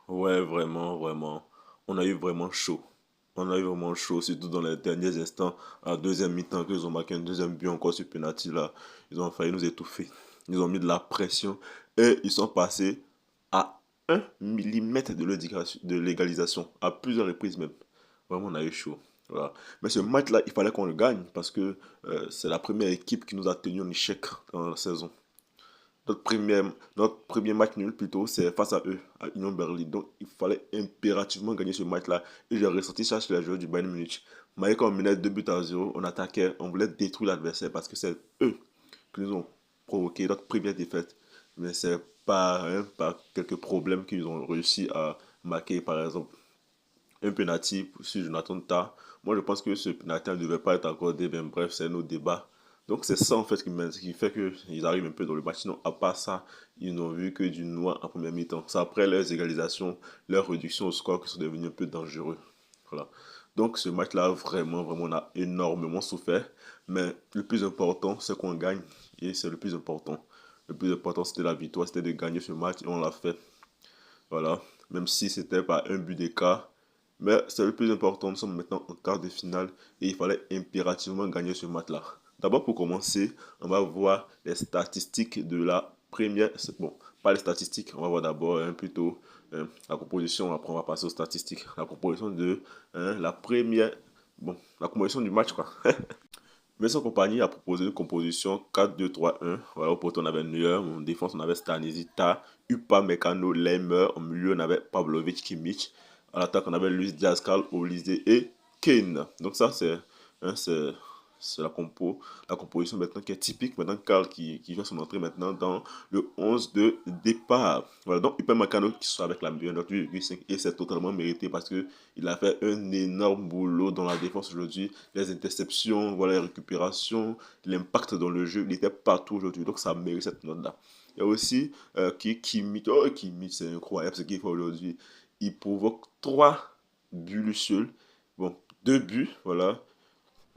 Ouais, vraiment, vraiment. On a eu vraiment chaud. On a eu vraiment chaud, surtout dans les derniers instants, à la deuxième mi-temps, qu'ils ont marqué un deuxième but encore sur penalty là. Ils ont failli nous étouffer. Ils ont mis de la pression et ils sont passés à 1 millimètre de l'égalisation, à plusieurs reprises même. Vraiment, on a eu chaud. Voilà. Mais ce match-là, il fallait qu'on le gagne parce que c'est la première équipe qui nous a tenu en échec dans la saison. Notre premier match nul plutôt, c'est face à eux, à Union Berlin. Donc il fallait impérativement gagner ce match-là. Et j'ai ressenti ça chez les joueurs du Bayern Munich. Malgré qu'on menait 2 buts à 0, on attaquait, on voulait détruire l'adversaire parce que c'est eux qui nous ont provoqué notre première défaite. Mais c'est pas, hein, pas quelques problèmes qu'ils ont réussi à marquer, par exemple un penalty sur Jonathan Tah. Moi, je pense que ce penalty ne devait pas être accordé. Ben, bref, c'est nos débats. Donc, c'est ça en fait qui fait qu'ils arrivent un peu dans le match. Sinon, à part ça, ils n'ont vu que du noir en première mi-temps. C'est après leurs égalisations, leurs réductions au score qui sont devenus un peu dangereux. Voilà. Donc, ce match-là, vraiment, vraiment, on a énormément souffert. Mais le plus important, c'est qu'on gagne. Et c'est le plus important. Le plus important, c'était la victoire, c'était de gagner ce match et on l'a fait. Voilà. Même si c'était pas un but d'écart. Mais c'est le plus important. Nous sommes maintenant en quart de finale et il fallait impérativement gagner ce match-là. D'abord, pour commencer, on va voir les statistiques de la première. Bon, pas les statistiques. On va voir d'abord plutôt la composition. Après, on va passer aux statistiques. La composition de la première. Bon, la composition du match, quoi. Maison Compagnie a proposé une composition 4-2-3-1. Voilà, au poteau, on avait Neuer. En défense, on avait Stanisita, Upamecano, Leimer. Au milieu, on avait Pavlovic, Kimmich. À l'attaque, on avait Luis Diaz, Carl Olise et Kane. Donc ça, hein, c'est la composition maintenant qui est typique. Maintenant, Carl qui vient son entrée maintenant dans le 11 de départ. Voilà, donc Upamecano qui sort avec la meilleure note 8,5 et c'est totalement mérité parce que il a fait un énorme boulot dans la défense aujourd'hui. Les interceptions, voilà, les récupérations, l'impact dans le jeu, il était partout aujourd'hui. Donc ça mérite cette note-là. Il y a aussi Kimi, c'est incroyable ce qu'il fait aujourd'hui. Il provoque 3 buts seul. Bon, 2 buts, voilà.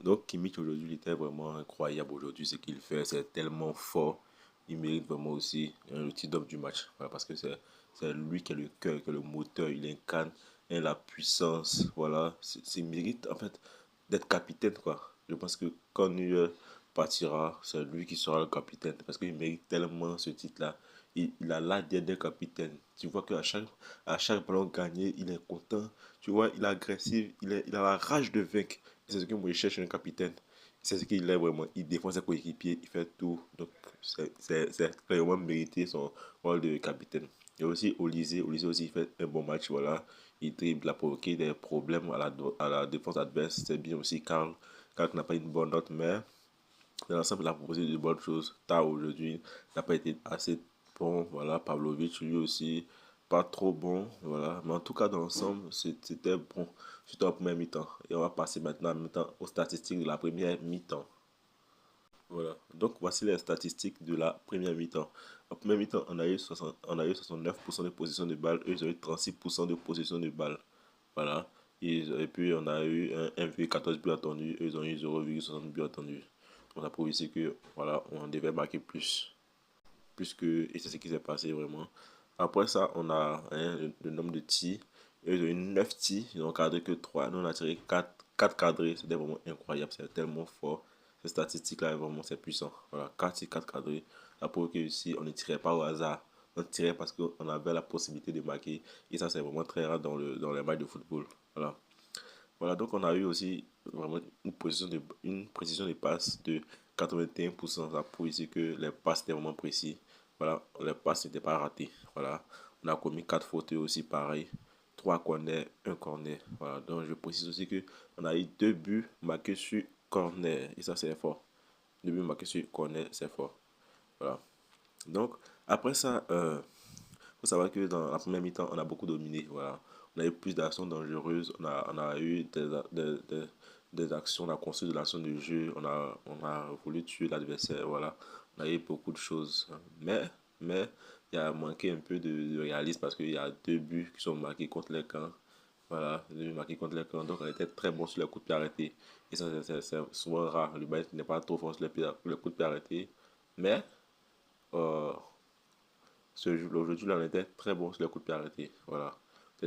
Donc Kimmich aujourd'hui, il était vraiment incroyable aujourd'hui. Ce qu'il fait, c'est tellement fort. Il mérite vraiment aussi le titre d'homme du match. Voilà, parce que c'est lui qui est le cœur, qui est le moteur. Il incarne la puissance. Voilà, c'est mérite en fait d'être capitaine, quoi. Je pense que quand Neuer partira, c'est lui qui sera le capitaine. Parce qu'il mérite tellement ce titre-là. Il a l'ADN d'un capitaine. Tu vois à chaque ballon gagné, il est content. Tu vois, il est agressif. Il a la rage de vaincre. C'est ce que moi je cherche un capitaine. C'est ce qu'il est vraiment. Il défend ses coéquipiers, il fait tout. Donc, c'est vraiment mérité son rôle de capitaine. Il y a aussi Olysée. Olysée aussi, il fait un bon match. Voilà. Il dribble, il a provoqué des problèmes à la défense adverse. C'est bien aussi Karl. Karl n'a pas une bonne note, mais dans l'ensemble, il a proposé de bonnes choses. Tard aujourd'hui, n'a pas été assez bon. Voilà, Pavlovic, lui aussi, pas trop bon. Voilà. Mais en tout cas, dans l'ensemble, c'était bon. Surtout en première mi-temps. Et on va passer maintenant en même temps aux statistiques de la première mi-temps. Voilà. Donc, voici les statistiques de la première mi-temps. En première mi-temps, on a eu 69% de possession de balle. Eux, ils ont eu 36% de possession de balle. Voilà. Et puis, on a eu un 1,14 buts attendus. Eux, ils ont eu 0,60 buts attendus. On a prouvé ici que, voilà, on devait marquer plus. Plus que, et c'est ce qui s'est passé vraiment. Après ça, on a le nombre de tirs. Eux, ils ont eu 9 tirs. Ils n'ont cadré que 3. Nous, on a tiré 4 cadrés. C'était vraiment incroyable. C'est tellement fort. Cette statistique-là, vraiment, c'est puissant. Voilà, 4 tirs, 4 cadrés. La pour que ici, on ne tirait pas au hasard. On tirait parce qu'on avait la possibilité de marquer. Et ça, c'est vraiment très rare dans les matchs de football. Voilà. Voilà, donc on a eu aussi vraiment une précision de passe de 81%. Ça prouve ici que les passes étaient vraiment précis. Voilà, les passes n'étaient pas ratées. Voilà, on a commis 4 fautes aussi, pareil. 3 corners, un corner. Voilà, donc je précise aussi que on a eu 2 buts marqués sur corner. Et ça, c'est fort. 2 buts marqués sur corner, c'est fort. Voilà. Donc, après ça, faut savoir que dans la première mi-temps, on a beaucoup dominé. Voilà. On a eu plus d'actions dangereuses. On a eu des actions, on a construit de l'action de jeu. On a voulu tuer l'adversaire. Voilà. On a eu beaucoup de choses. Mais il y a manqué un peu de réalisme parce qu'il y a 2 buts qui sont marqués contre les camps. Voilà, 2 buts marqués contre les camps. Donc, on était très bon sur les coups de pied arrêtés. Et ça, c'est souvent rare. Le Bayern n'est pas trop fort sur les coups de pied arrêtés. Mais, euh, aujourd'hui, là, on était très bon sur les coups de pied arrêtés. Voilà.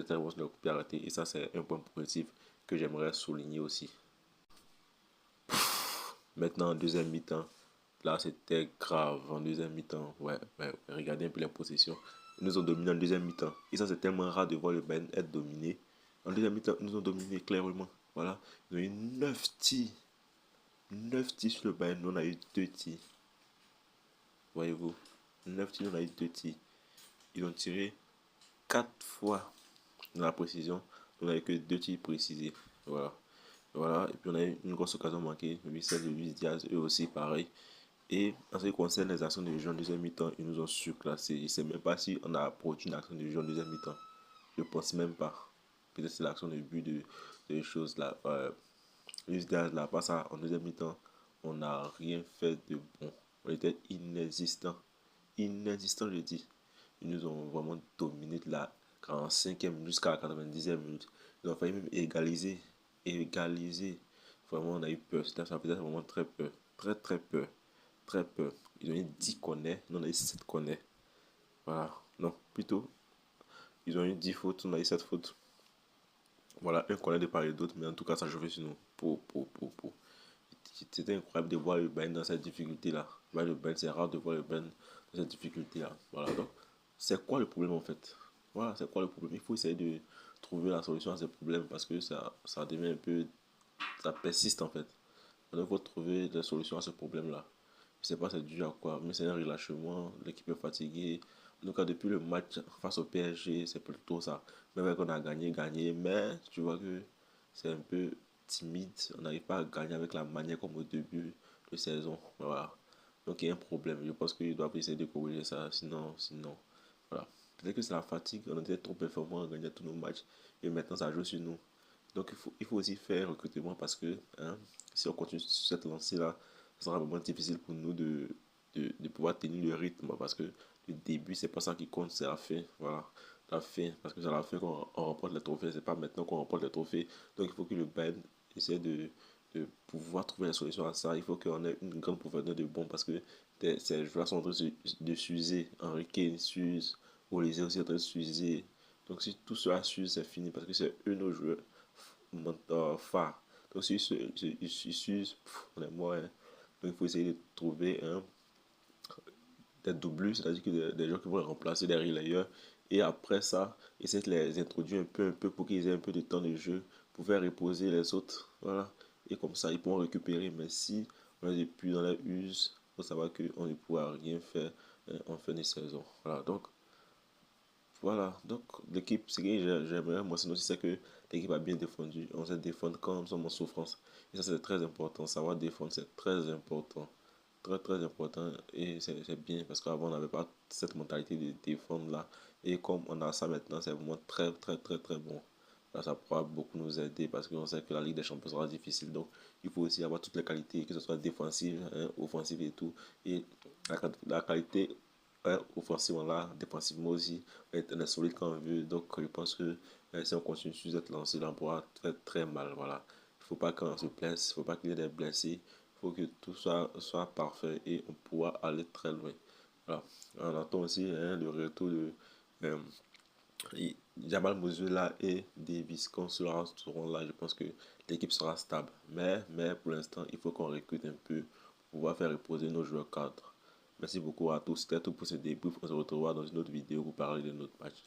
cette intervention de coup de pied arrêté. Et ça, c'est un point positif que j'aimerais souligner aussi. Maintenant, en deuxième mi-temps, là, c'était grave. En deuxième mi-temps, ouais, regardez un peu les possessions. Ils nous ont dominé en deuxième mi-temps. Et ça, c'est tellement rare de voir le Bayern être dominé. En deuxième mi-temps, ils nous ont dominé clairement. Voilà. Ils ont eu 9 tirs. 9 tirs sur le Bayern. Nous, on a eu 2 tirs. Voyez-vous. 9 tirs, on a eu 2 tirs. Ils ont tiré 4 fois dans la précision. On n'a eu que 2 tirs précisés. Voilà. Voilà. Et puis on a eu une grosse occasion manquée. Celle de Luis Diaz, eux aussi pareil. Et en ce qui concerne les actions de jeu en deuxième mi-temps, ils nous ont surclassé. Je ne sais même pas si on a produit une action de jeu en deuxième mi-temps. Je ne pense même pas. Peut-être c'est l'action de but de choses là. Luis Diaz là, pas ça. En deuxième mi-temps, on n'a rien fait de bon. On était inexistant. Inexistant, je dis. Ils nous ont vraiment dominé de la 45e minute jusqu'à la 90e minute. Ils ont failli même égaliser. Égaliser. Vraiment, on a eu peur. Ça faisait vraiment très peur. Très, très peur. Très peur. Ils ont eu 10 connaît. Nous, on a eu 7 connaît. Voilà. Non, plutôt. Ils ont eu 10 fautes. On a eu 7 fautes. Voilà, un connaît de part et d'autre. Mais en tout cas, ça jouait sur nous. C'était incroyable de voir le Bayern dans cette difficulté-là. C'est rare de voir le Bayern dans cette difficulté-là. Voilà, donc, c'est quoi le problème en fait? Voilà, c'est quoi le problème? Il faut essayer de trouver la solution à ces problèmes parce que ça devient un peu. Ça persiste en fait. Il faut trouver des solutions à ce problème-là. Je sais pas c'est dû à quoi, mais c'est un relâchement, l'équipe est fatiguée. En tout cas, depuis le match face au PSG, c'est plutôt ça. Même qu'on a gagné, mais tu vois que c'est un peu timide. On n'arrive pas à gagner avec la manière comme au début de saison. Voilà. Donc il y a un problème. Je pense qu'ils doivent essayer de corriger ça. Sinon, voilà. Peut-être que c'est la fatigue. On était trop performants à gagner tous nos matchs. Et maintenant, ça joue sur nous. Donc il faut aussi faire recrutement parce que hein, si on continue sur cette lancée-là, ce sera vraiment difficile pour nous de pouvoir tenir le rythme parce que le début, c'est pas ça qui compte, c'est la fin. Voilà, la fin. Parce que c'est à la fin qu'on remporte les trophées, c'est pas maintenant qu'on remporte les trophées. Donc il faut que le Bayern essaie de pouvoir trouver la solution à ça. Il faut qu'on ait une grande profondeur de bons parce que ces joueurs sont en train de s'user. Henri Kane s'use, Olysée aussi est en train de s'user. Donc si tout cela s'use, c'est fini parce que c'est eux nos joueurs phare. Donc si s'use, on est mort. Hein. Donc il faut essayer de trouver des doublures, c'est-à-dire que des gens qui vont les remplacer des relayeurs. Et après ça, essayer de les introduire un peu pour qu'ils aient un peu de temps de jeu, pour faire reposer les autres. Voilà. Et comme ça, ils pourront récupérer. Mais si on est depuis dans la use, il faut savoir qu'on ne pourra rien faire en fin de saison. Voilà. Donc, voilà, donc l'équipe, ce que j'aimerais moi c'est aussi c'est que l'équipe a bien défendu. On sait défendre quand nous sommes en souffrance. Et ça c'est très important. Savoir défendre c'est très important. Très très important. Et c'est bien parce qu'avant on n'avait pas cette mentalité de défendre là. Et comme on a ça maintenant, c'est vraiment très très très très bon. Là, ça pourra beaucoup nous aider parce qu'on sait que la Ligue des Champions sera difficile. Donc il faut aussi avoir toutes les qualités, que ce soit défensive, hein, offensive et tout. Et la qualité offensivement là, défensivement aussi, on est solide quand on veut. Donc je pense que si on continue sur cette lancée là, on pourra très très mal. Voilà. Il ne faut pas qu'on se blesse, il ne faut pas qu'il y ait des blessés. Il faut que tout soit parfait et on pourra aller très loin. Voilà. On attend aussi hein, le retour de euh, Jamal Musiala et Davis. Quand cela seront là, je pense que l'équipe sera stable. Mais pour l'instant, il faut qu'on recrute un peu pour pouvoir faire reposer nos joueurs cadres. Merci beaucoup à tous. C'était tout pour ce débrief. On se retrouvera dans une autre vidéo pour parler de notre match.